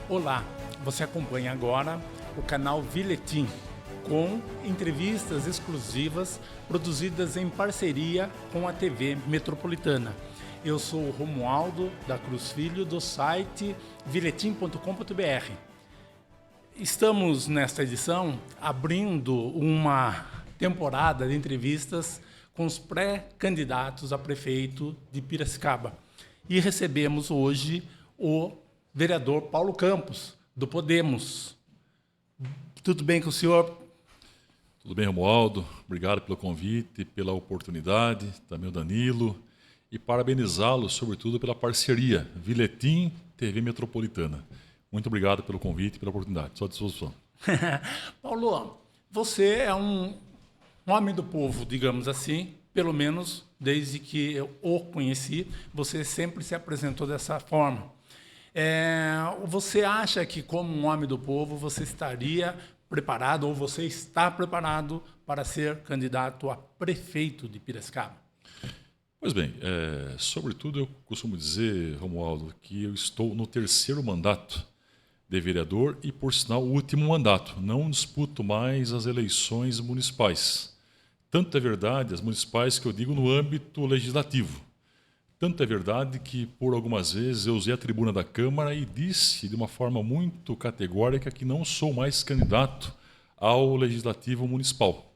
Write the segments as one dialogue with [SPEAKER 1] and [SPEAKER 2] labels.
[SPEAKER 1] Olá, você acompanha agora o canal Viletim, com entrevistas exclusivas produzidas em parceria com a TV Metropolitana. Eu sou o Romualdo da Cruz Filho, do site viletim.com.br. Estamos, nesta edição, abrindo uma temporada de entrevistas com os pré-candidatos a prefeito de Piracicaba. E recebemos hoje o vereador Paulo Campos, do Podemos. Tudo bem com o senhor?
[SPEAKER 2] Tudo bem, Romualdo. Obrigado pelo convite, pela oportunidade, também o Danilo, e parabenizá-lo, sobretudo, pela parceria Viletim TV Metropolitana. Muito obrigado pelo convite e pela oportunidade. Estou à disposição.
[SPEAKER 1] Paulo, você é um homem do povo, digamos assim, pelo menos desde que eu o conheci, você sempre se apresentou dessa forma. Você acha que, como um homem do povo, você estaria preparado, ou você está preparado para ser candidato a prefeito de Piracicaba?
[SPEAKER 2] Pois bem, sobretudo eu costumo dizer, Romualdo, que eu estou no terceiro mandato de vereador e, por sinal, o último mandato. Não disputo mais as eleições municipais. Tanto é verdade, as municipais que eu digo no âmbito legislativo. Tanto é verdade que, por algumas vezes, eu usei a tribuna da Câmara e disse de uma forma muito categórica que não sou mais candidato ao Legislativo Municipal.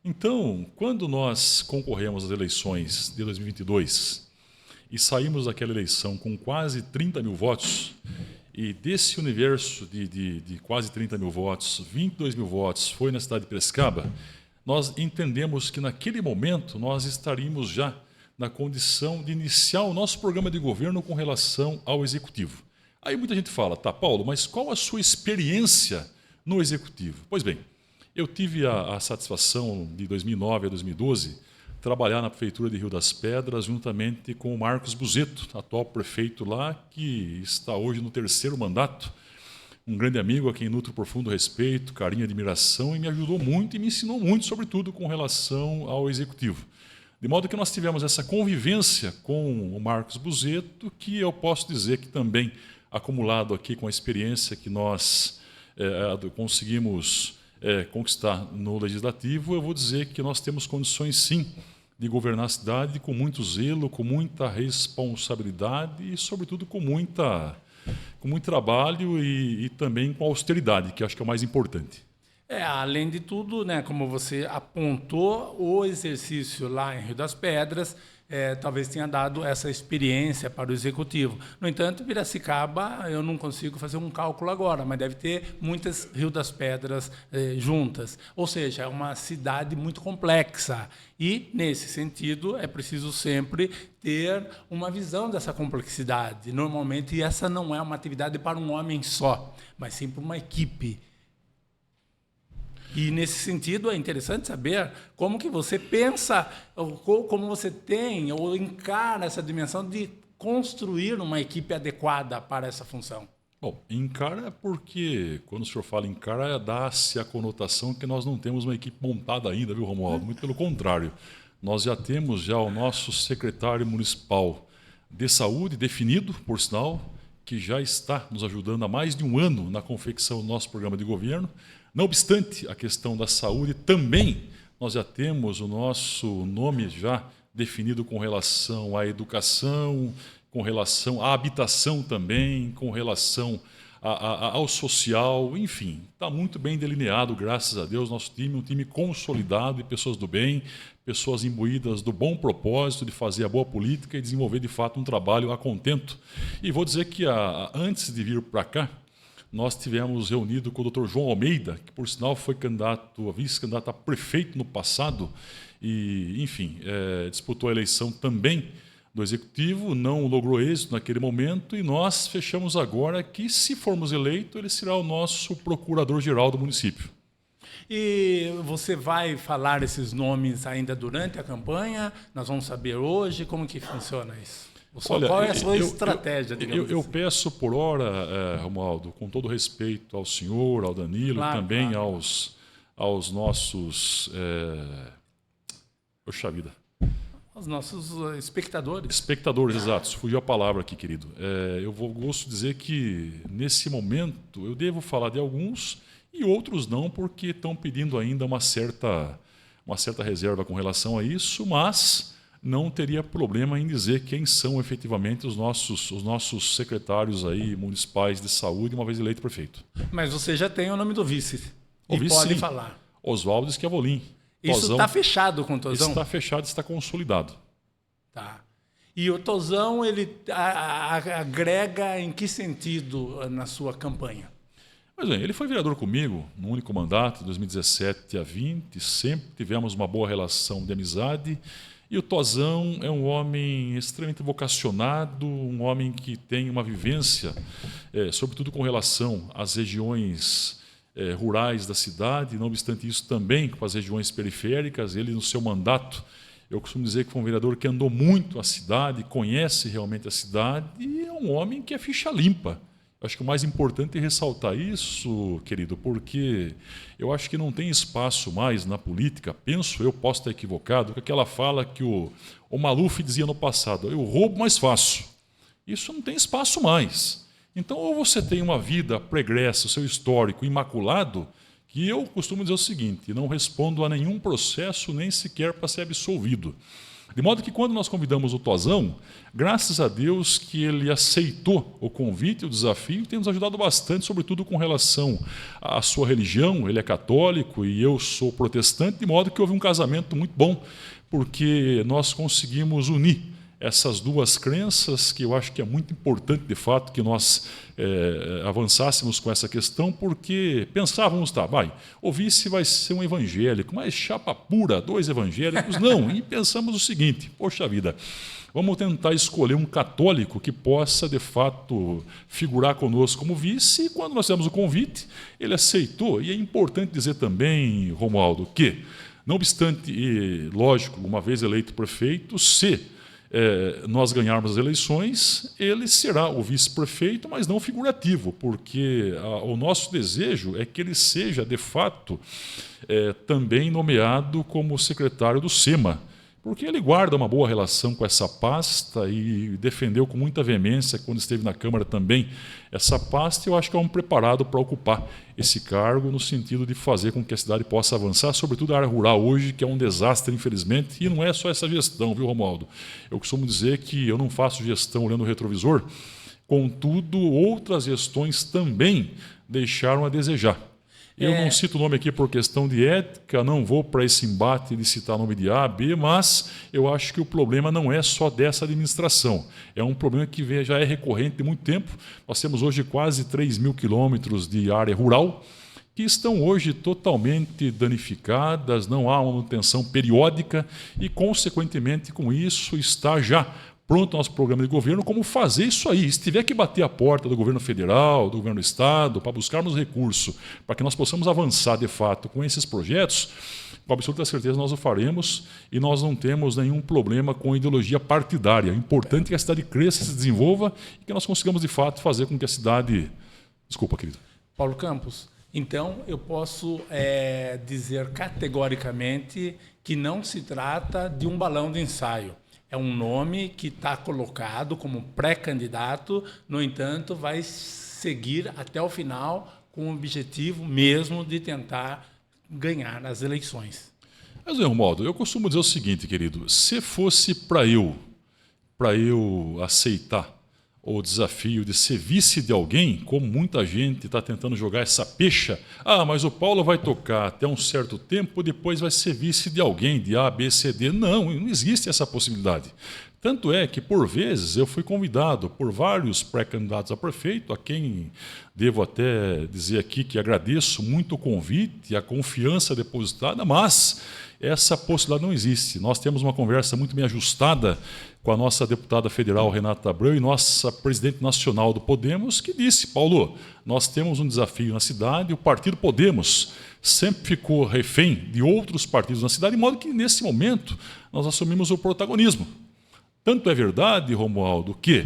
[SPEAKER 2] Então, quando nós concorremos às eleições de 2022 e saímos daquela eleição com quase 30 mil votos, e desse universo de quase 30 mil votos, 22 mil votos foi na cidade de Piracicaba, nós entendemos que naquele momento nós estaríamos já na condição de iniciar o nosso programa de governo com relação ao Executivo. Aí muita gente fala, tá, Paulo, mas qual a sua experiência no Executivo? Pois bem, eu tive a satisfação de 2009 a 2012 trabalhar na Prefeitura de Rio das Pedras juntamente com o Marcos Buzetto, atual prefeito lá, que está hoje no terceiro mandato, um grande amigo a quem nutro profundo respeito, carinho e admiração, e me ajudou muito e me ensinou muito, sobretudo com relação ao Executivo. De modo que nós tivemos essa convivência com o Marcos Buzetto, que eu posso dizer que também, acumulado aqui com a experiência que nós conseguimos conquistar no Legislativo, eu vou dizer que nós temos condições, sim, de governar a cidade com muito zelo, com muita responsabilidade e, sobretudo, com muito trabalho e também com austeridade, que acho que é o mais importante.
[SPEAKER 1] Além de tudo, né, como você apontou, o exercício lá em Rio das Pedras talvez tenha dado essa experiência para o Executivo. No entanto, Piracicaba, eu não consigo fazer um cálculo agora, mas deve ter muitas Rio das Pedras juntas. Ou seja, é uma cidade muito complexa. E, nesse sentido, é preciso sempre ter uma visão dessa complexidade. Normalmente, essa não é uma atividade para um homem só, mas sim para uma equipe. E, nesse sentido, é interessante saber como que você pensa, como você tem ou encara essa dimensão de construir uma equipe adequada para essa função.
[SPEAKER 2] Bom, encara porque, quando o senhor fala encara, dá-se a conotação que nós não temos uma equipe montada ainda, viu, Romualdo? Muito pelo contrário. Nós já temos o nosso secretário municipal de saúde definido, por sinal, que já está nos ajudando há mais de um ano na confecção do nosso programa de governo. Não obstante a questão da saúde, também nós já temos o nosso nome já definido com relação à educação, com relação à habitação também, com relação ao social, enfim, está muito bem delineado, graças a Deus, nosso time, um time consolidado de pessoas do bem, pessoas imbuídas do bom propósito de fazer a boa política e desenvolver, de fato, um trabalho a contento. E vou dizer que antes de vir para cá, nós tivemos reunido com o Dr. João Almeida, que, por sinal, foi vice-candidato a prefeito no passado e, enfim, disputou a eleição também do Executivo, não logrou êxito naquele momento e nós fechamos agora que, se formos eleitos, ele será o nosso procurador-geral do município.
[SPEAKER 1] E você vai falar esses nomes ainda durante a campanha? Nós vamos saber hoje como que funciona isso?
[SPEAKER 2] Olha,
[SPEAKER 1] qual é a sua estratégia, digamos
[SPEAKER 2] eu
[SPEAKER 1] assim?
[SPEAKER 2] peço por hora, Romualdo, com todo respeito ao senhor, ao Danilo,
[SPEAKER 1] Claro,
[SPEAKER 2] e também
[SPEAKER 1] claro.
[SPEAKER 2] aos nossos... Poxa vida.
[SPEAKER 1] Os nossos espectadores.
[SPEAKER 2] Espectadores, exato. Fugiu a palavra aqui, querido. Gosto de dizer que, nesse momento, eu devo falar de alguns e outros não, porque estão pedindo ainda uma certa reserva com relação a isso, mas não teria problema em dizer quem são efetivamente os nossos secretários aí municipais de saúde, uma vez eleito prefeito.
[SPEAKER 1] Mas você já tem o nome do vice.
[SPEAKER 2] O vice,
[SPEAKER 1] pode
[SPEAKER 2] sim. falar. Oswaldo Schiavolin.
[SPEAKER 1] Isso está fechado com o Tozão?
[SPEAKER 2] Está fechado, está consolidado.
[SPEAKER 1] Tá. E o Tozão, ele agrega em que sentido na sua campanha?
[SPEAKER 2] Pois bem, ele foi vereador comigo no único mandato, de 2017 a 2020, sempre tivemos uma boa relação de amizade. E o Tozão é um homem extremamente vocacionado, um homem que tem uma vivência, sobretudo com relação às regiões rurais da cidade, não obstante isso também com as regiões periféricas. Ele, no seu mandato, eu costumo dizer que foi um vereador que andou muito a cidade, conhece realmente a cidade e é um homem que é ficha limpa. Acho que o mais importante é ressaltar isso, querido, porque eu acho que não tem espaço mais na política, penso eu, posso estar equivocado, com aquela fala que o Maluf dizia no passado: eu roubo, mas faço. Isso não tem espaço mais. Então, ou você tem uma vida pregressa, o seu histórico imaculado, que eu costumo dizer o seguinte: não respondo a nenhum processo, nem sequer para ser absolvido. De modo que, quando nós convidamos o Tozão, graças a Deus que ele aceitou o convite, o desafio, e tem nos ajudado bastante, sobretudo com relação à sua religião. Ele é católico e eu sou protestante, de modo que houve um casamento muito bom, porque nós conseguimos unir essas duas crenças, que eu acho que é muito importante, de fato, que nós avançássemos com essa questão, porque pensávamos, o vice vai ser um evangélico, mas chapa pura, 2 evangélicos, não. E pensamos o seguinte: poxa vida, vamos tentar escolher um católico que possa, de fato, figurar conosco como vice. E quando nós fizemos o convite, ele aceitou. E é importante dizer também, Romualdo, que, não obstante, e, lógico, uma vez eleito prefeito, nós ganharmos as eleições, ele será o vice-prefeito, mas não figurativo, porque o nosso desejo é que ele seja, de fato, também nomeado como secretário do SEMA, porque ele guarda uma boa relação com essa pasta e defendeu com muita veemência, quando esteve na Câmara também, essa pasta. Eu acho que é um preparado para ocupar esse cargo, no sentido de fazer com que a cidade possa avançar, sobretudo a área rural hoje, que é um desastre, infelizmente, e não é só essa gestão, viu, Romualdo? Eu costumo dizer que eu não faço gestão olhando o retrovisor, contudo, outras gestões também deixaram a desejar. Eu não cito o nome aqui por questão de ética, não vou para esse embate de citar nome de A, B, mas eu acho que o problema não é só dessa administração. É um problema que já é recorrente de muito tempo. Nós temos hoje quase 3.000 quilômetros de área rural que estão hoje totalmente danificadas, não há uma manutenção periódica e, consequentemente, com isso está já pronto o nosso programa de governo, como fazer isso aí. Se tiver que bater a porta do governo federal, do governo do estado, para buscarmos recurso, para que nós possamos avançar de fato com esses projetos, com absoluta certeza nós o faremos e nós não temos nenhum problema com ideologia partidária. É importante que a cidade cresça, se desenvolva e que nós consigamos de fato fazer com que a cidade... Desculpa, querido.
[SPEAKER 1] Paulo Campos, então eu posso dizer categoricamente que não se trata de um balão de ensaio. É um nome que está colocado como pré-candidato, no entanto, vai seguir até o final com o objetivo mesmo de tentar ganhar as eleições.
[SPEAKER 2] Mas, Romualdo, eu costumo dizer o seguinte, querido: se fosse para eu aceitar o desafio de ser vice de alguém, como muita gente está tentando jogar essa pecha, mas o Paulo vai tocar até um certo tempo, depois vai ser vice de alguém, de A, B, C, D. Não existe essa possibilidade. Tanto é que, por vezes, eu fui convidado por vários pré-candidatos a prefeito, a quem devo até dizer aqui que agradeço muito o convite e a confiança depositada, mas essa possibilidade não existe. Nós temos uma conversa muito bem ajustada com a nossa deputada federal, Renata Abreu, e nossa presidente nacional do Podemos, que disse: Paulo, nós temos um desafio na cidade, o partido Podemos sempre ficou refém de outros partidos na cidade, de modo que, nesse momento, nós assumimos o protagonismo. Tanto é verdade, Romualdo, que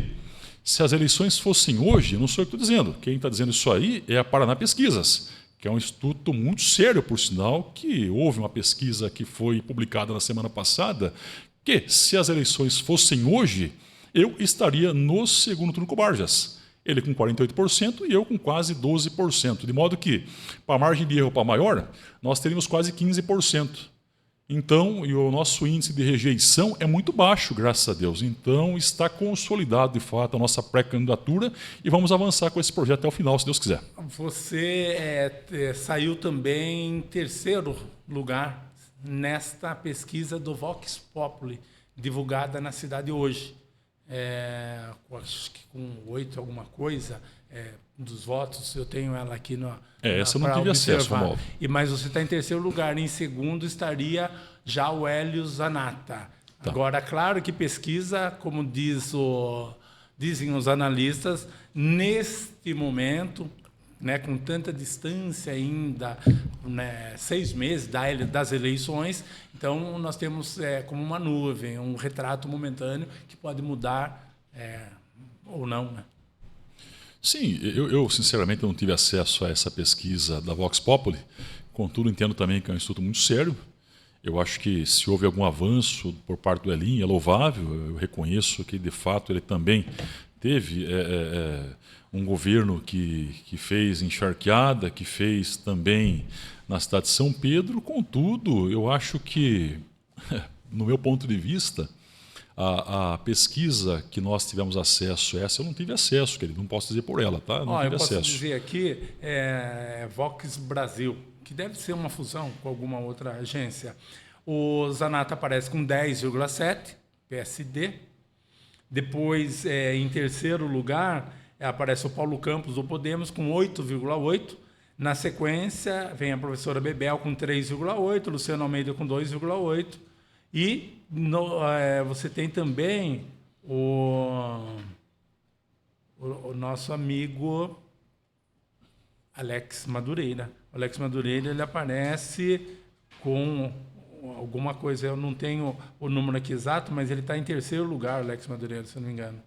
[SPEAKER 2] se as eleições fossem hoje, não sou eu que estou dizendo, quem está dizendo isso aí é a Paraná Pesquisas, que é um instituto muito sério, por sinal, que houve uma pesquisa que foi publicada na semana passada, que, se as eleições fossem hoje, eu estaria no segundo turno com o Barjas. Ele com 48% e eu com quase 12%. De modo que, para a margem de erro para maior, nós teríamos quase 15%. Então, e o nosso índice de rejeição é muito baixo, graças a Deus. Então, está consolidado, de fato, a nossa pré-candidatura e vamos avançar com esse projeto até o final, se Deus quiser.
[SPEAKER 1] Você saiu também em terceiro lugar nesta pesquisa do Vox Populi, divulgada na cidade hoje. Acho que com 8 alguma coisa dos votos, eu tenho ela aqui
[SPEAKER 2] essa eu não tive acesso, Romualdo.
[SPEAKER 1] Mas você está em terceiro lugar, em segundo estaria já o Hélio Zanata. Tá. Agora, claro que pesquisa, como dizem os analistas, neste momento, né, com tanta distância ainda, né, 6 meses das eleições, então nós temos como uma nuvem, um retrato momentâneo que pode mudar ou não, né?
[SPEAKER 2] Sim, eu sinceramente não tive acesso a essa pesquisa da Vox Populi, contudo entendo também que é um instituto muito sério. Eu acho que se houve algum avanço por parte do Elinho, é louvável, eu reconheço que de fato ele também teve um governo que fez encharqueada, que fez também na cidade de São Pedro, contudo, eu acho que, no meu ponto de vista, a pesquisa que nós tivemos acesso, essa eu não tive acesso, querido, não posso dizer por ela, tá? Eu não tive acesso.
[SPEAKER 1] Eu posso dizer aqui, Vox Brasil, que deve ser uma fusão com alguma outra agência. O Zanata aparece com 10,7, PSD. Depois, em terceiro lugar, aparece o Paulo Campos, do Podemos, com 8,8. Na sequência, vem a professora Bebel com 3,8, Luciano Almeida com 2,8. E você tem também o nosso amigo Alex Madureira. O Alex Madureira, ele aparece com alguma coisa, eu não tenho o número aqui exato, mas ele está em terceiro lugar, Alex Madureira, se eu não me engano.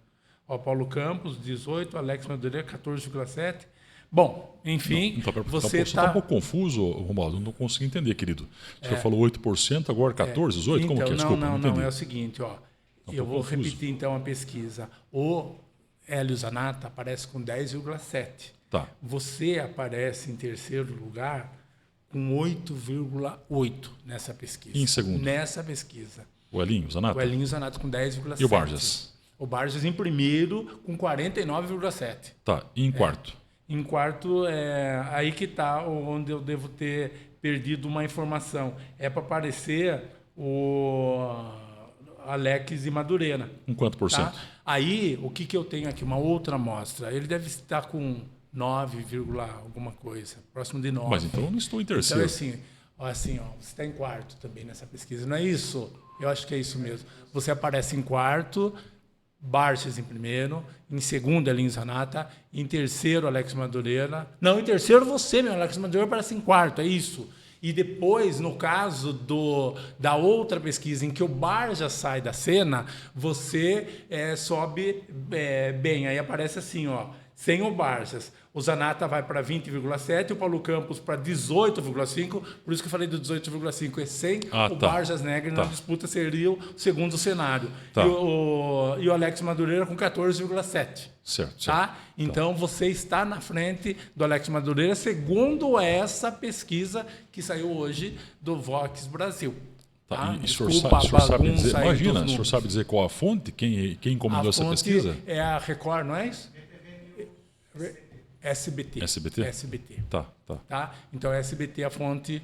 [SPEAKER 1] O Paulo Campos, 18, Alex Madureira, 14,7. Bom, enfim, você está
[SPEAKER 2] um pouco confuso, Romualdo, não consegui entender, querido. Você falou 8%, agora 14%, 18%?
[SPEAKER 1] Então,
[SPEAKER 2] como que é? Desculpa,
[SPEAKER 1] não, é o seguinte, eu vou repetir então a pesquisa. O Hélio Zanata aparece com 10,7%.
[SPEAKER 2] Tá.
[SPEAKER 1] Você aparece em terceiro lugar com 8,8% nessa pesquisa.
[SPEAKER 2] E em segundo?
[SPEAKER 1] Nessa pesquisa.
[SPEAKER 2] O Elinho Zanata?
[SPEAKER 1] O Elinho Zanata com 10,7%.
[SPEAKER 2] E o Barjas?
[SPEAKER 1] O Barjas em primeiro com 49,7%.
[SPEAKER 2] Tá, e em quarto?
[SPEAKER 1] Em quarto, aí que está onde eu devo ter perdido uma informação. É para aparecer o Alex e Madureira.
[SPEAKER 2] Com quanto por cento?
[SPEAKER 1] Tá? Aí, o que eu tenho aqui? Uma outra amostra. Ele deve estar com 9, alguma coisa, próximo de 9.
[SPEAKER 2] Mas então eu não estou em terceiro.
[SPEAKER 1] Então, assim, você está em quarto também nessa pesquisa. Não é isso? Eu acho que é isso mesmo. Você aparece em quarto, Barjas em primeiro, em segundo, Elinho Zanata, em terceiro, Alex Madureira. Não, em terceiro você, meu Alex Madureira, aparece em quarto, é isso. E depois, no caso da outra pesquisa, em que o Barjas sai da cena, você sobe bem. Aí aparece assim, sem o Barjas. O Zanata vai para 20,7%, o Paulo Campos para 18,5%, por isso que eu falei do 18,5%. E sem o Barjas Negri na disputa seria o segundo cenário.
[SPEAKER 2] Tá.
[SPEAKER 1] E o Alex Madureira com 14,7%.
[SPEAKER 2] Certo.
[SPEAKER 1] Tá? Então você está na frente do Alex Madureira, segundo essa pesquisa que saiu hoje do Vox Brasil.
[SPEAKER 2] Tá. E o senhor sabe dizer, imagina, o senhor sabe dizer qual a fonte? Quem encomendou essa pesquisa?
[SPEAKER 1] É a Record, não é isso? SBT. Tá? Então, a SBT é a fonte,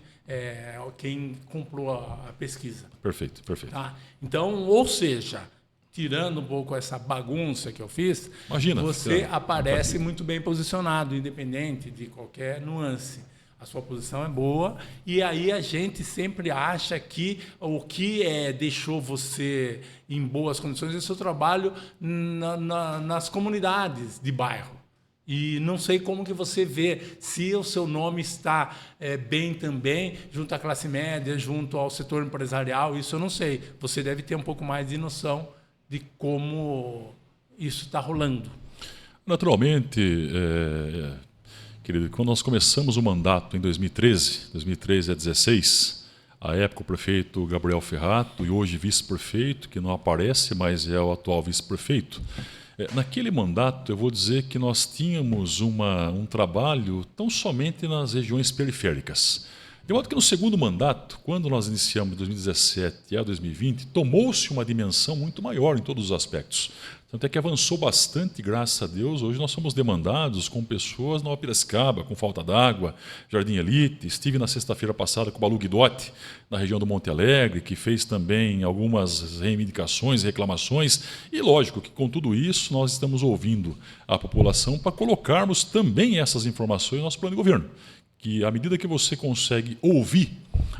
[SPEAKER 1] quem comprou a pesquisa.
[SPEAKER 2] Perfeito.
[SPEAKER 1] Tá? Então, ou seja, tirando um pouco essa bagunça que eu fiz, você aparece muito bem posicionado, independente de qualquer nuance. A sua posição é boa e aí a gente sempre acha que o que deixou você em boas condições é o seu trabalho nas comunidades de bairro. E não sei como que você vê se o seu nome está bem também, junto à classe média, junto ao setor empresarial, isso eu não sei. Você deve ter um pouco mais de noção de como isso está rolando.
[SPEAKER 2] Naturalmente, querido, quando nós começamos o mandato em 2013 a 16, à época o prefeito Gabriel Ferrato e hoje vice-prefeito, que não aparece, mas é o atual vice-prefeito. Naquele mandato, eu vou dizer que nós tínhamos um trabalho tão somente nas regiões periféricas. De modo que no segundo mandato, quando nós iniciamos de 2017 a 2020, tomou-se uma dimensão muito maior em todos os aspectos. Tanto é que avançou bastante, graças a Deus. Hoje nós somos demandados com pessoas na Piracicaba, com falta d'água, Jardim Elite. Estive na sexta-feira passada com o Balu Guidotti, na região do Monte Alegre, que fez também algumas reivindicações, reclamações. E lógico que com tudo isso nós estamos ouvindo a população para colocarmos também essas informações no nosso plano de governo. Que à medida que você consegue ouvir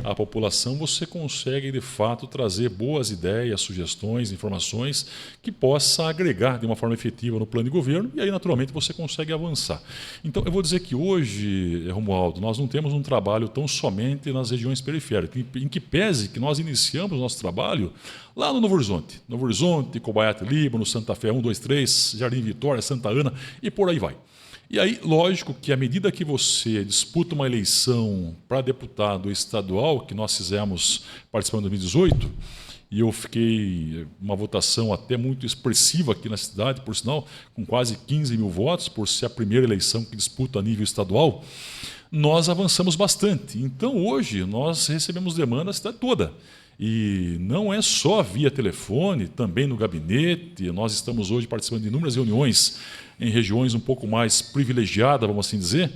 [SPEAKER 2] a população, você consegue, de fato, trazer boas ideias, sugestões, informações que possa agregar de uma forma efetiva no plano de governo e aí, naturalmente, você consegue avançar. Então, eu vou dizer que hoje, Romualdo, nós não temos um trabalho tão somente nas regiões periféricas, em que pese que nós iniciamos nosso trabalho lá no Novo Horizonte. Novo Horizonte, Cobaiate Líbano, Santa Fé 1, 2, 3, Jardim Vitória, Santa Ana e por aí vai. E aí, lógico que à medida que você disputa uma eleição para deputado estadual, que nós fizemos participando em 2018, e eu fiquei uma votação até muito expressiva aqui na cidade, por sinal, com quase 15 mil votos, por ser a primeira eleição que disputa a nível estadual, nós avançamos bastante. Então, hoje, nós recebemos demanda da cidade toda. E não é só via telefone, também no gabinete. Nós estamos hoje participando de inúmeras reuniões em regiões um pouco mais privilegiadas, vamos assim dizer,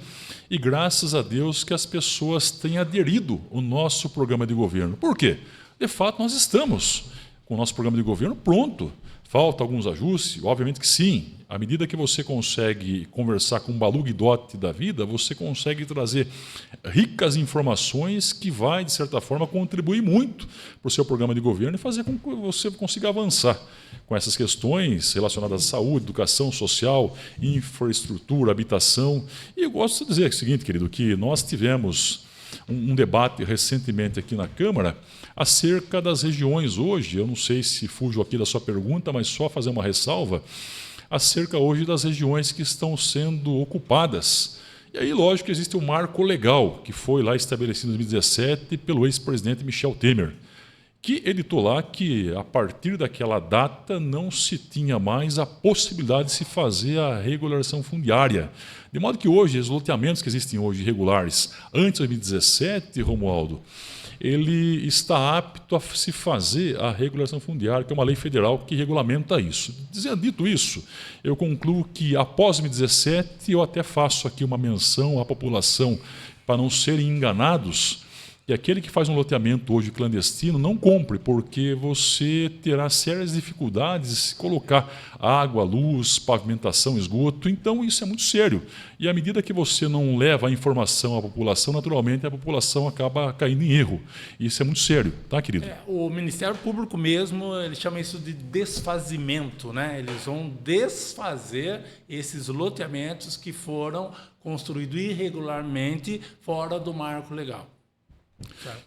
[SPEAKER 2] e graças a Deus que as pessoas têm aderido ao nosso programa de governo. Por quê? De fato, nós estamos com o nosso programa de governo pronto. Falta alguns ajustes? Obviamente que sim. À medida que você consegue conversar com um Balu Guidotti da vida, você consegue trazer ricas informações que vai, de certa forma, contribuir muito para o seu programa de governo e fazer com que você consiga avançar com essas questões relacionadas à saúde, educação social, infraestrutura, habitação. E eu gosto de dizer o seguinte, querido, que nós tivemos um debate recentemente aqui na Câmara acerca das regiões hoje, eu não sei se fujo aqui da sua pergunta, mas só fazer uma ressalva, acerca hoje das regiões que estão sendo ocupadas. E aí, lógico, que existe um marco legal que foi lá estabelecido em 2017 pelo ex-presidente Michel Temer, que editou lá que, a partir daquela data, não se tinha mais a possibilidade de se fazer a regularização fundiária. De modo que hoje, os loteamentos que existem hoje irregulares, antes de 2017, Romualdo, ele está apto a se fazer a regularização fundiária, que é uma lei federal que regulamenta isso. Dito isso, eu concluo que, após 2017, eu até faço aqui uma menção à população para não serem enganados, e aquele que faz um loteamento hoje clandestino não compre, porque você terá sérias dificuldades de se colocar água, luz, pavimentação, esgoto. Então, isso é muito sério. E à medida que você não leva a informação à população, naturalmente a população acaba caindo em erro. Isso é muito sério, tá, querido?
[SPEAKER 1] O Ministério Público mesmo, ele chama isso de desfazimento, né? Eles vão desfazer esses loteamentos que foram construídos irregularmente fora do marco legal.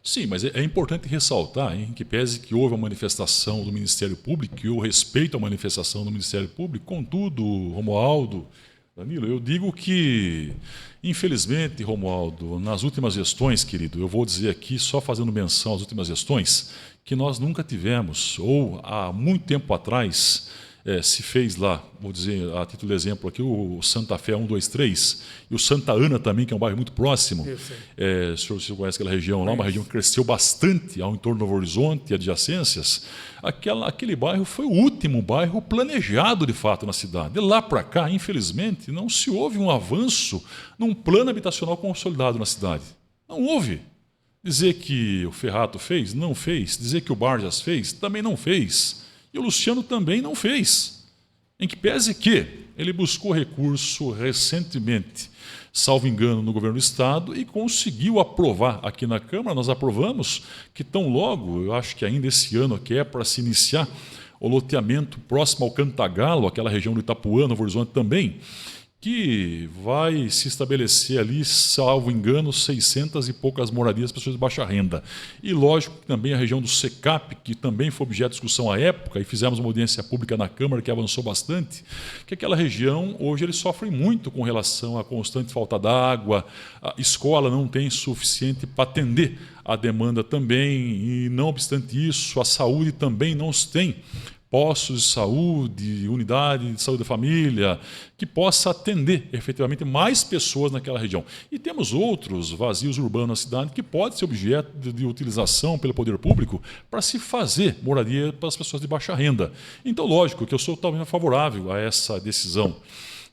[SPEAKER 2] Sim, mas é importante ressaltar, em que pese que houve a manifestação do Ministério Público, que eu respeito a manifestação do Ministério Público, contudo, Romualdo, Danilo, eu digo que, infelizmente, Romualdo, nas últimas gestões, querido, eu vou dizer aqui, só fazendo menção às últimas gestões, que nós nunca tivemos, ou há muito tempo atrás, se fez lá, vou dizer, a título de exemplo aqui, o Santa Fé 1, 2, 3, e o Santa Ana também, que é um bairro muito próximo. O senhor conhece aquela região lá, uma região que cresceu bastante ao entorno do Novo Horizonte e adjacências. Aquele bairro foi o último bairro planejado, de fato, na cidade. De lá para cá, infelizmente, não se houve um avanço num plano habitacional consolidado na cidade. Não houve. Dizer que o Ferrato fez? Não fez. Dizer que o Barjas fez? Também não fez. E o Luciano também não fez. Em que pese que ele buscou recurso recentemente, salvo engano, no governo do Estado, e conseguiu aprovar aqui na Câmara. Nós aprovamos que tão logo, eu acho que ainda esse ano, que é para se iniciar o loteamento próximo ao Cantagalo, aquela região do Itapuã, Novo Horizonte também, que vai se estabelecer ali, salvo engano, 600 e poucas moradias para pessoas de baixa renda. E lógico que também a região do SECAP, que também foi objeto de discussão à época, e fizemos uma audiência pública na Câmara que avançou bastante, que aquela região, hoje, eles sofrem muito com relação à constante falta d'água, a escola não tem suficiente para atender a demanda também, e não obstante isso, a saúde também não se tem postos de saúde, unidade de saúde da família, que possa atender efetivamente mais pessoas naquela região. E temos outros vazios urbanos na cidade que podem ser objeto de utilização pelo poder público para se fazer moradia para as pessoas de baixa renda. Então, lógico que eu sou totalmente favorável a essa decisão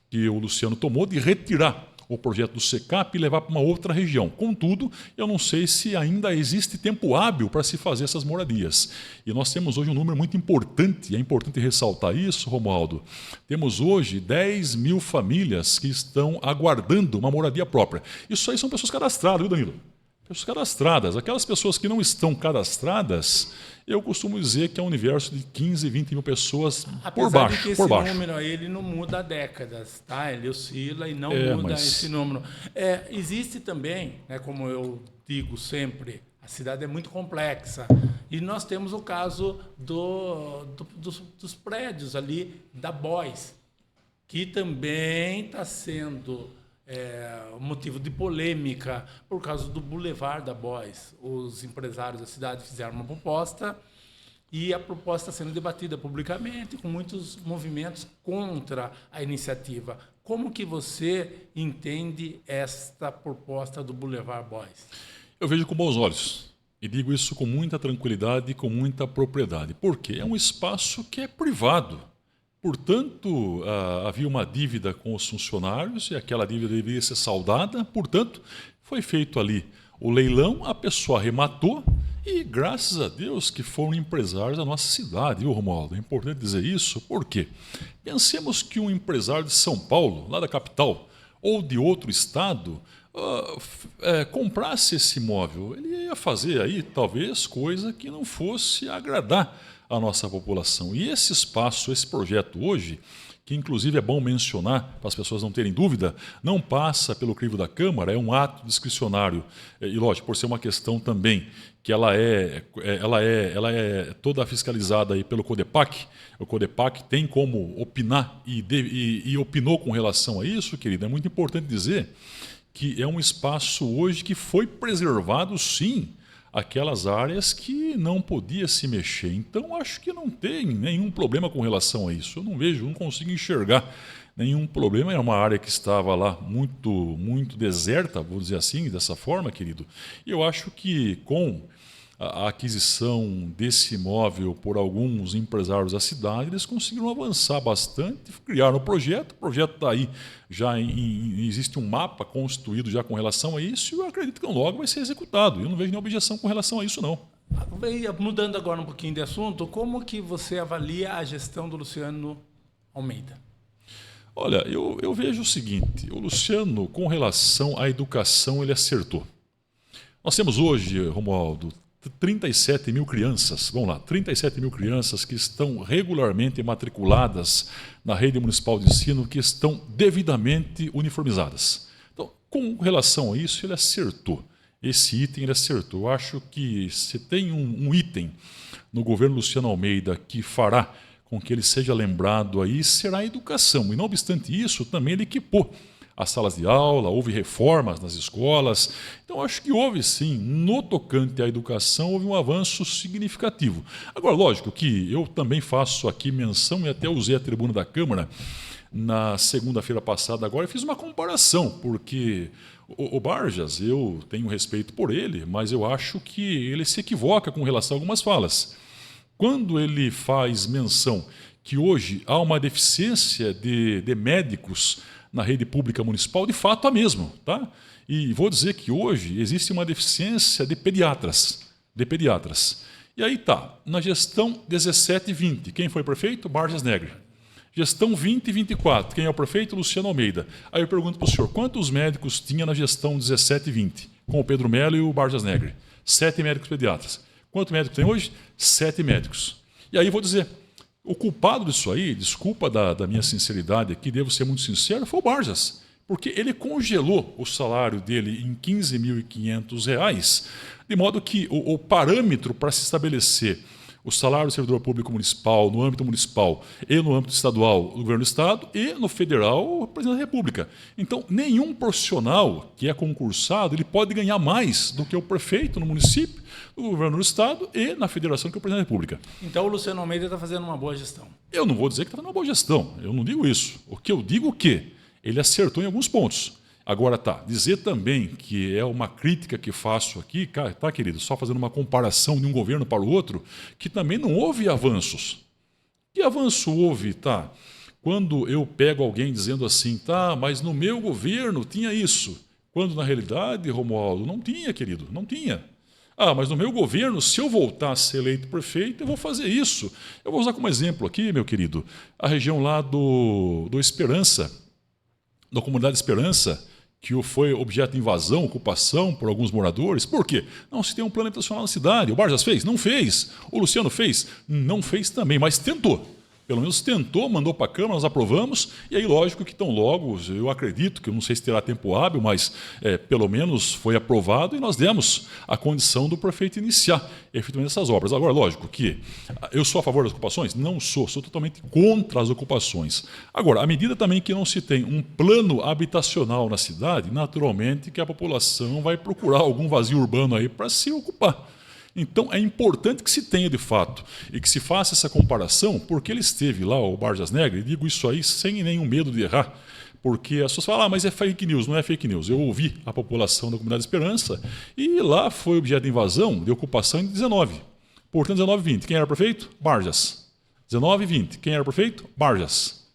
[SPEAKER 2] que o Luciano tomou de retirar o projeto do SECAP e levar para uma outra região. Contudo, eu não sei se ainda existe tempo hábil para se fazer essas moradias. E nós temos hoje um número muito importante, e é importante ressaltar isso, Romualdo. Temos hoje 10 mil famílias que estão aguardando uma moradia própria. Isso aí são pessoas cadastradas, viu, Danilo? Pessoas cadastradas. Aquelas pessoas que não estão cadastradas, eu costumo dizer que é um universo de 15, 20 mil pessoas por baixo.
[SPEAKER 1] De que esse número aí, ele não muda há décadas, tá? Ele oscila e não muda esse número. Existe também, né, como eu digo sempre, a cidade é muito complexa. E nós temos o caso dos prédios ali da Boys, que também está sendo motivo de polêmica por causa do Boulevard da Boys. Os empresários da cidade fizeram uma proposta e a proposta está sendo debatida publicamente com muitos movimentos contra a iniciativa. Como que você entende esta proposta do Boulevard Boys?
[SPEAKER 2] Eu vejo com bons olhos e digo isso com muita tranquilidade e com muita propriedade. Por quê? É um espaço que é privado. Portanto, havia uma dívida com os funcionários e aquela dívida deveria ser saldada. Portanto, foi feito ali o leilão, a pessoa arrematou e, graças a Deus, que foram empresários da nossa cidade, viu, Romualdo? É importante dizer isso, por quê? Pensemos que um empresário de São Paulo, lá da capital, ou de outro estado, comprasse esse imóvel. Ele ia fazer aí, talvez, coisa que não fosse agradar a nossa população. E esse espaço, esse projeto hoje, que inclusive é bom mencionar, para as pessoas não terem dúvida, não passa pelo crivo da Câmara, é um ato discricionário. E, lógico, por ser uma questão também que ela é toda fiscalizada aí pelo CODEPAC, o CODEPAC tem como opinar e opinou com relação a isso, querido. É muito importante dizer que é um espaço hoje que foi preservado, sim, aquelas áreas que não podia se mexer. Então, acho que não tem nenhum problema com relação a isso. Eu não vejo, não consigo enxergar nenhum problema. É uma área que estava lá muito, muito deserta, vou dizer assim, dessa forma, querido. E eu acho que com a aquisição desse imóvel por alguns empresários da cidade, eles conseguiram avançar bastante, criaram o projeto está aí, existe um mapa constituído já com relação a isso, e eu acredito que logo vai ser executado. Eu não vejo nenhuma objeção com relação a isso, não.
[SPEAKER 1] Mudando agora um pouquinho de assunto, como que você avalia a gestão do Luciano Almeida?
[SPEAKER 2] Olha, eu vejo o seguinte, o Luciano, com relação à educação, ele acertou. Nós temos hoje, Romualdo, 37 mil crianças, vamos lá, 37 mil crianças que estão regularmente matriculadas na rede municipal de ensino, que estão devidamente uniformizadas. Então, com relação a isso, ele acertou. Esse item ele acertou. Eu acho que se tem um item no governo Luciano Almeida que fará com que ele seja lembrado aí, será a educação. E não obstante isso, também ele equipou as salas de aula, houve reformas nas escolas. Então, acho que houve, sim, no tocante à educação, houve um avanço significativo. Agora, lógico que eu também faço aqui menção, e até usei a tribuna da Câmara na segunda-feira passada, agora, e fiz uma comparação, porque o Barjas, eu tenho respeito por ele, mas eu acho que ele se equivoca com relação a algumas falas. Quando ele faz menção que hoje há uma deficiência de médicos na rede pública municipal, de fato há mesmo, tá? E vou dizer que hoje existe uma deficiência de pediatras. E aí tá, na gestão 17 e 20, quem foi prefeito? Barjas Negre. Gestão 20 e 24, quem é o prefeito? Luciano Almeida. Aí eu pergunto para o senhor, quantos médicos tinha na gestão 17 e 20, com o Pedro Melo e o Barjas Negre? 7 médicos pediatras. Quantos médicos tem hoje? 7 médicos. E aí vou dizer, O culpado disso aí, desculpa da minha sinceridade aqui, devo ser muito sincero, foi o Barjas. Porque ele congelou o salário dele em R$ 15.500, de modo que o parâmetro para se estabelecer o salário do servidor público municipal, no âmbito municipal e no âmbito estadual, o governo do Estado, e no federal, o presidente da República. Então, nenhum profissional que é concursado ele pode ganhar mais do que o prefeito no município, o governo do Estado e na federação, que é o presidente da República.
[SPEAKER 1] Então, o Luciano Almeida está fazendo uma boa gestão.
[SPEAKER 2] Eu não vou dizer que está fazendo uma boa gestão, eu não digo isso. O que eu digo é que ele acertou em alguns pontos. Agora, dizer também que é uma crítica que faço aqui, tá, querido, só fazendo uma comparação de um governo para o outro, que também não houve avanços. Que avanço houve, quando eu pego alguém dizendo assim, mas no meu governo tinha isso, quando na realidade, Romualdo, não tinha, querido, não tinha. Mas no meu governo, se eu voltar a ser eleito prefeito, eu vou fazer isso. Eu vou usar como exemplo aqui, meu querido, a região lá do Esperança, da comunidade Esperança, que foi objeto de invasão, ocupação por alguns moradores. Por quê? Não se tem um plano habitacional na cidade. O Barjas fez? Não fez. O Luciano fez? Não fez também, mas tentou. Pelo menos tentou, mandou para a Câmara, nós aprovamos, e aí lógico que tão logo, eu acredito, que eu não sei se terá tempo hábil, mas pelo menos foi aprovado e nós demos a condição do prefeito iniciar efetivamente essas obras. Agora, lógico que eu sou a favor das ocupações? Não sou totalmente contra as ocupações. Agora, à medida também que não se tem um plano habitacional na cidade, naturalmente que a população vai procurar algum vazio urbano aí para se ocupar. Então, é importante que se tenha, de fato, e que se faça essa comparação, porque ele esteve lá, o Barjas Negre, e digo isso aí sem nenhum medo de errar, porque as pessoas falam, mas é fake news, não é fake news. Eu ouvi a população da Comunidade Esperança, e lá foi objeto de invasão, de ocupação em 19. Portanto, 19 e 20. Quem era prefeito? Barjas. 19 e 20. Quem era prefeito? Barjas.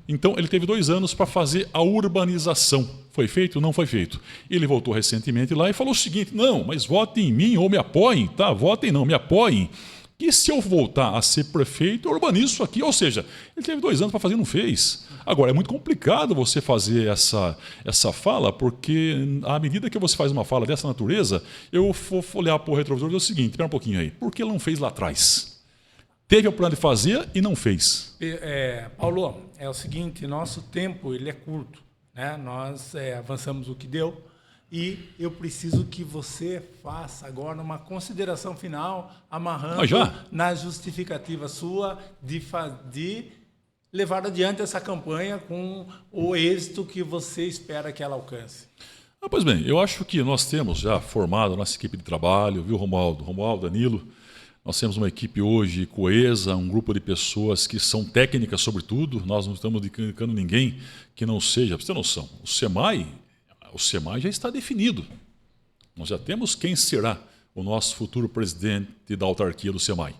[SPEAKER 2] Então, ele teve 2 anos para fazer a urbanização. Foi feito? Não foi feito. Ele voltou recentemente lá e falou o seguinte, não, mas votem em mim ou me apoiem, votem não, me apoiem, que se eu voltar a ser prefeito, eu urbanizo isso aqui. Ou seja, ele teve 2 anos para fazer e não fez. Agora, é muito complicado você fazer essa fala, porque à medida que você faz uma fala dessa natureza, eu vou olhar para o retrovisor e dizer o seguinte, espera um pouquinho aí, por que ele não fez lá atrás? Teve o plano de fazer e não fez.
[SPEAKER 1] Paulo, é o seguinte, nosso tempo ele é curto, né? Nós avançamos o que deu e eu preciso que você faça agora uma consideração final, amarrando na justificativa sua de levar adiante essa campanha com o êxito que você espera que ela alcance.
[SPEAKER 2] Pois bem, eu acho que nós temos já formado a nossa equipe de trabalho, viu, Romualdo, Danilo? Nós temos uma equipe hoje coesa, um grupo de pessoas que são técnicas sobretudo. Nós não estamos indicando ninguém que não seja. Para você ter noção, o SEMAI já está definido. Nós já temos quem será o nosso futuro presidente da autarquia do SEMAI.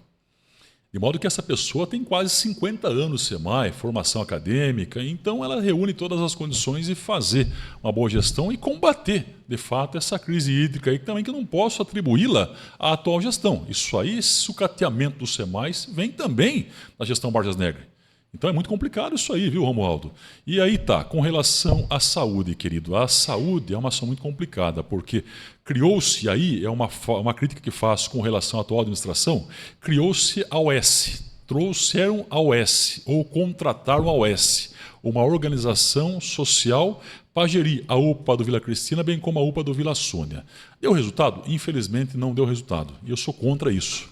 [SPEAKER 2] De modo que essa pessoa tem quase 50 anos de SEMAI, formação acadêmica, então ela reúne todas as condições de fazer uma boa gestão e combater, de fato, essa crise hídrica aí, também que eu não posso atribuí-la à atual gestão. Isso aí, esse sucateamento do SEMAI vem também da gestão Barjas Negre. Então é muito complicado isso aí, viu, Romualdo? E aí com relação à saúde, querido. A saúde é uma ação muito complicada, porque criou-se aí, é uma crítica que faço com relação à atual administração, criou-se a OS, trouxeram a OS, ou contrataram a OS, uma organização social para gerir a UPA do Vila Cristina, bem como a UPA do Vila Sônia. Deu resultado? Infelizmente não deu resultado. E eu sou contra isso.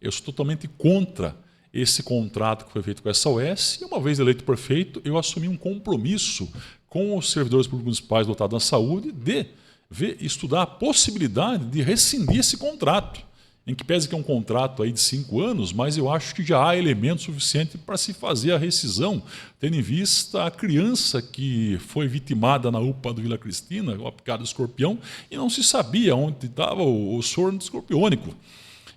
[SPEAKER 2] Eu sou totalmente contra esse contrato que foi feito com essa OS, e uma vez eleito prefeito, eu assumi um compromisso com os servidores públicos municipais dotados da saúde de estudar a possibilidade de rescindir esse contrato, em que pese que é um contrato aí de 5 anos, mas eu acho que já há elemento suficiente para se fazer a rescisão, tendo em vista a criança que foi vitimada na UPA do Vila Cristina, uma picada de escorpião, e não se sabia onde estava o soro escorpiônico.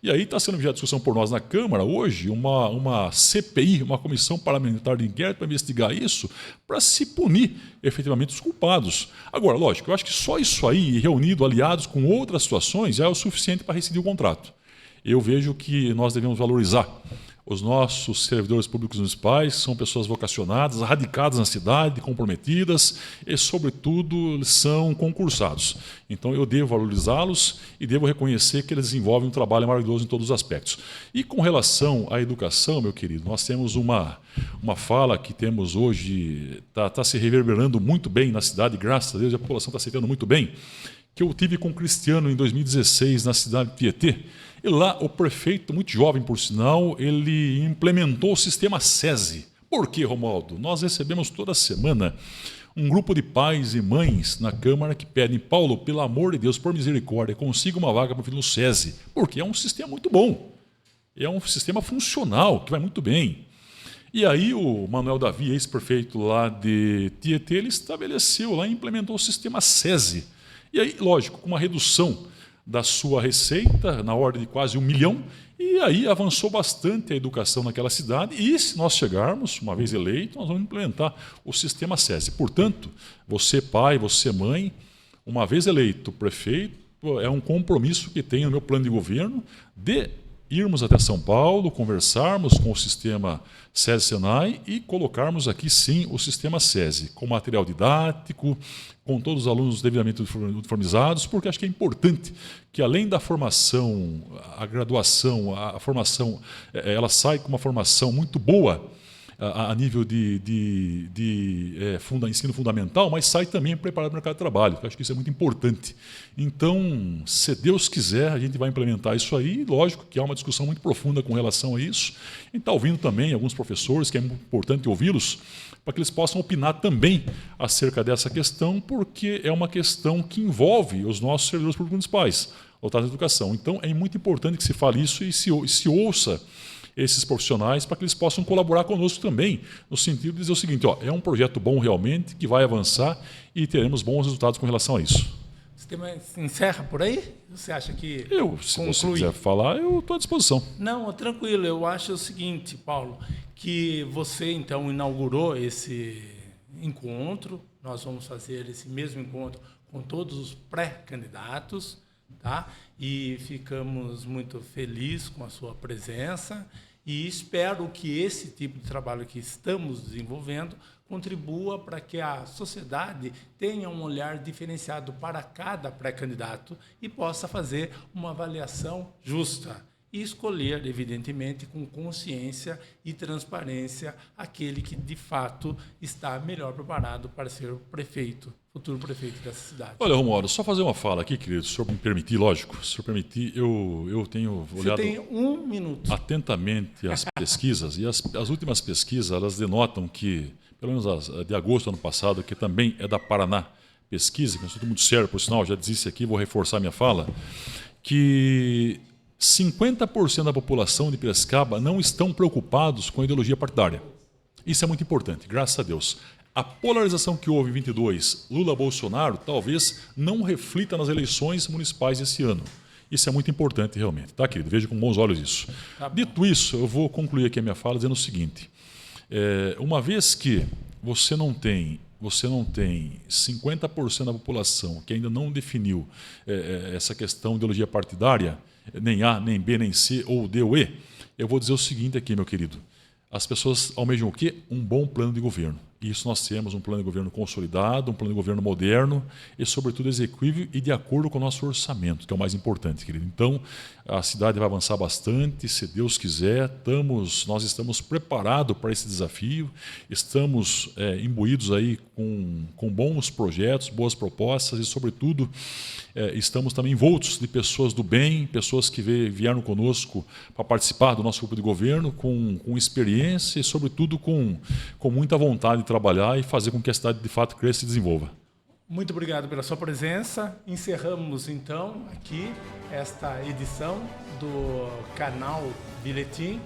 [SPEAKER 2] E aí está sendo objeto de discussão por nós na Câmara hoje uma CPI, uma comissão parlamentar de inquérito para investigar isso, para se punir efetivamente os culpados. Agora, lógico, eu acho que só isso aí, reunido, aliados com outras situações, já é o suficiente para rescindir o contrato. Eu vejo que nós devemos valorizar Os nossos servidores públicos municipais são pessoas vocacionadas, radicadas na cidade, comprometidas e, sobretudo, são concursados. Então, eu devo valorizá-los e devo reconhecer que eles desenvolvem um trabalho maravilhoso em todos os aspectos. E com relação à educação, meu querido, nós temos uma fala que temos hoje, está se reverberando muito bem na cidade, graças a Deus, e a população está aceitando muito bem, que eu tive com o Cristiano em 2016 na cidade de Tietê. E lá o prefeito, muito jovem por sinal, ele implementou o sistema SESI. Por quê, Romualdo? Nós recebemos toda semana um grupo de pais e mães na Câmara que pedem: Paulo, pelo amor de Deus, por misericórdia, consiga uma vaga para o filho no SESI, porque é um sistema muito bom, é um sistema funcional, que vai muito bem. E aí o Manuel Davi, ex-prefeito lá de Tietê, ele estabeleceu lá e implementou o sistema SESI. E aí, lógico, com uma redução da sua receita, na ordem de quase 1 milhão, e aí avançou bastante a educação naquela cidade, e se nós chegarmos, uma vez eleito, nós vamos implementar o sistema SESI. Portanto, você pai, você mãe, uma vez eleito prefeito, é um compromisso que tenho no meu plano de governo de irmos até São Paulo, conversarmos com o sistema SESI-Senai e colocarmos aqui, sim, o sistema SESI, com material didático, com todos os alunos devidamente uniformizados, porque acho que é importante que, além da formação, a graduação, a formação, ela sai com uma formação muito boa a nível de ensino fundamental, mas sai também preparado para o mercado de trabalho. Eu acho que isso é muito importante. Então, se Deus quiser, a gente vai implementar isso aí. Lógico que há uma discussão muito profunda com relação a isso. A gente está ouvindo também alguns professores, que é importante ouvi-los, para que eles possam opinar também acerca dessa questão, porque é uma questão que envolve os nossos servidores públicos municipais, voltados à educação. Então, é muito importante que se fale isso e se ouça esses profissionais para que eles possam colaborar conosco também, no sentido de dizer o seguinte: é um projeto bom realmente, que vai avançar e teremos bons resultados com relação a isso.
[SPEAKER 1] O sistema se encerra por aí? Você acha que
[SPEAKER 2] se
[SPEAKER 1] conclui?
[SPEAKER 2] você quiser falar, eu estou à disposição.
[SPEAKER 1] Não, tranquilo. Eu acho o seguinte, Paulo, que você então inaugurou esse encontro. Nós vamos fazer esse mesmo encontro com todos os pré-candidatos, tá? E ficamos muito felizes com a sua presença e espero que esse tipo de trabalho que estamos desenvolvendo contribua para que a sociedade tenha um olhar diferenciado para cada pré-candidato e possa fazer uma avaliação justa e escolher, evidentemente, com consciência e transparência, aquele que, de fato, está melhor preparado para ser o prefeito, futuro prefeito dessa cidade.
[SPEAKER 2] Olha, Romualdo, só fazer uma fala aqui, querido, se o senhor me permitir, lógico, se o senhor permitir, eu tenho olhado
[SPEAKER 1] Você tem 1 minuto.
[SPEAKER 2] Atentamente as pesquisas, e as últimas pesquisas, elas denotam que, pelo menos as de agosto do ano passado, que também é da Paraná Pesquisa, que é um instituto muito sério, por sinal, já disse aqui, vou reforçar minha fala, que 50% da população de Piracicaba não estão preocupados com a ideologia partidária. Isso é muito importante, graças a Deus. A polarização que houve em 22, Lula-Bolsonaro, talvez não reflita nas eleições municipais esse ano. Isso é muito importante, realmente. Tá, querido? Veja com bons olhos isso. Dito isso, eu vou concluir aqui a minha fala dizendo o seguinte. Uma vez que você não tem 50% da população que ainda não definiu essa questão de ideologia partidária, nem A, nem B, nem C, ou D ou E, eu vou dizer o seguinte aqui, meu querido. As pessoas almejam o quê? Um bom plano de governo. E isso nós temos, um plano de governo consolidado, um plano de governo moderno e, sobretudo, execuível e de acordo com o nosso orçamento, que é o mais importante, querido. Então, a cidade vai avançar bastante, se Deus quiser. Nós estamos preparados para esse desafio, estamos imbuídos aí com bons projetos, boas propostas e, sobretudo, estamos também envoltos de pessoas do bem, pessoas que vieram conosco para participar do nosso grupo de governo com experiência e, sobretudo, com muita vontade de trabalhar e fazer com que a cidade, de fato, cresça e se desenvolva.
[SPEAKER 1] Muito obrigado pela sua presença. Encerramos, então, aqui esta edição do canal Biletim,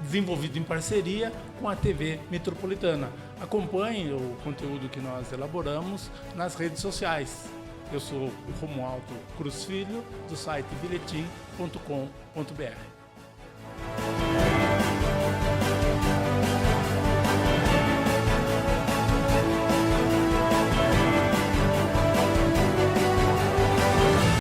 [SPEAKER 1] desenvolvido em parceria com a TV Metropolitana. Acompanhe o conteúdo que nós elaboramos nas redes sociais. Eu sou o Romualdo Cruz Filho, do site biletim.com.br.